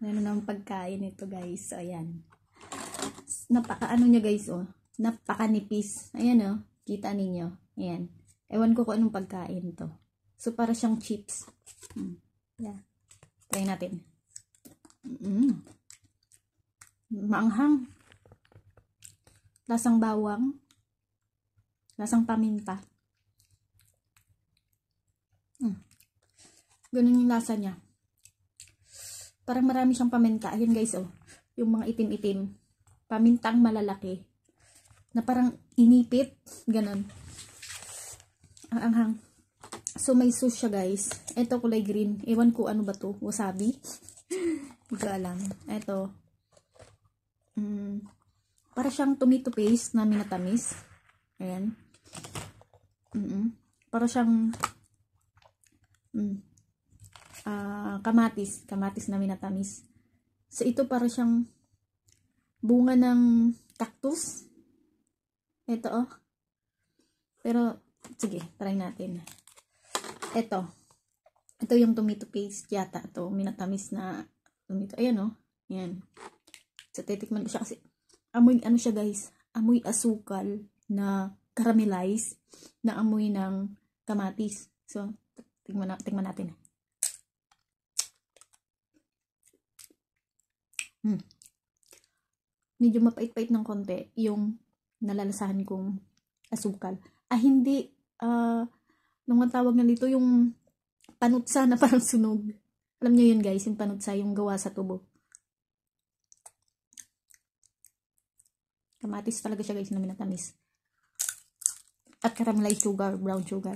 Ano naman pagkain ito, guys. So, ayan. Napaka-ano niya, guys, oh. Napaka-nipis. Ayan, oh. Kita ninyo. Ayan. Ewan ko kung anong pagkain to. So, para siyang chips. Yeah. Try natin. Maanghang. Lasang bawang. Lasang paminta. Ganun yung lasa niya. Parang marami siyang paminta. Ayan guys, oh. Yung mga itim-itim. Pamintang malalaki. Na parang inipit. Ganun. Ang anghang. So, may sauce siya guys. Ito kulay green. Ewan ko ano ba to. Wasabi. Hindi ko alam. Ito. Para siyang tomato paste na minatamis. Ayan. Para siyang kamatis. Kamatis na minatamis. So, ito para siyang bunga ng cactus. Ito, oh. Pero, sige, try natin. Ito. Ito yung tomato paste yata. Ito, minatamis na tomato. Ayan, oh. Ayan. So, titikman ko siya kasi amoy, ano siya guys? Amoy asukal na caramelize na amoy ng kamatis. So, tingnan natin. Medyo mapait-pait ng konti yung nalalasahan kong asukal. Hindi. Nung tawag na dito, yung panutsa na parang sunog. Alam nyo yun guys, yung panutsa, yung gawa sa tubo. Kamatis talaga siya guys na minatamis. At caramelized sugar, brown sugar.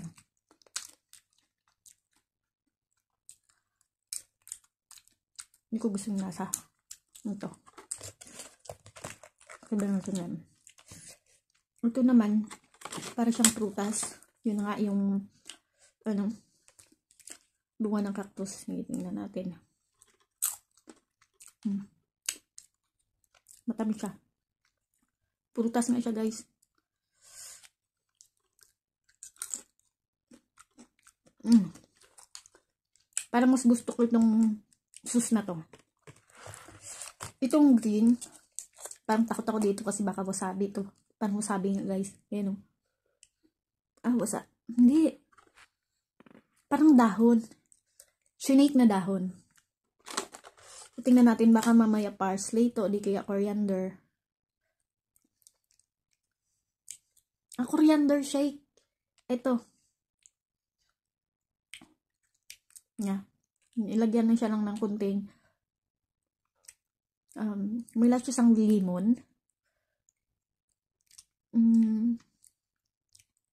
Hindi ko gusto yung nasa. Ito. Iba natin yan. Ito naman, para siyang prutas. Yun nga yung, bunga ng cactus. Tingnan natin. Matamis siya. Prutas nga siya guys. Parang mas gusto ko itong sauce na to. Itong green, parang takot ako dito kasi baka wasabi to. Parang wasabi nga guys. Ayan o. Hindi. Parang dahon. Shake na dahon. Tingnan natin baka mamaya parsley to. Di kaya coriander. Coriander shake. Ito. Yeah. Ilagyan lang siya lang ng kunting may lahat siyang limon.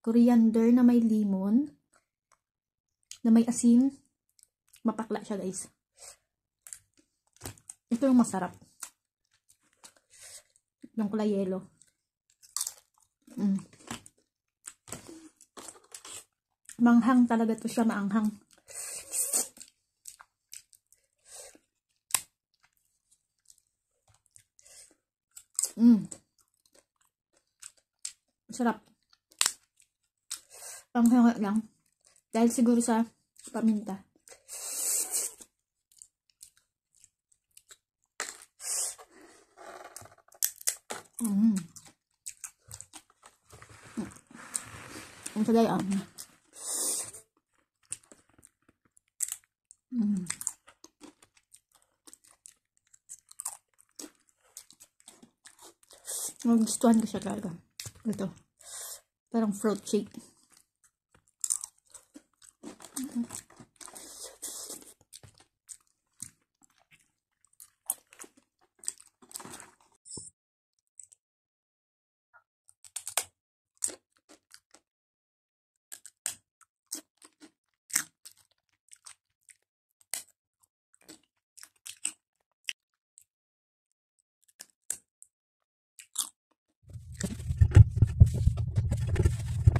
Coriander na may limon. Na may asin. Mapakla siya guys. Ito yung masarap. Yung kulay yellow. Manghang talaga to siya, maanghang. Sarap. Panghanga lang. Dahil siguro sa paminta. Ang sagayaan. Magustuhan ko siya talaga. Ito. Parang fruit shake.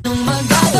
Oh my God.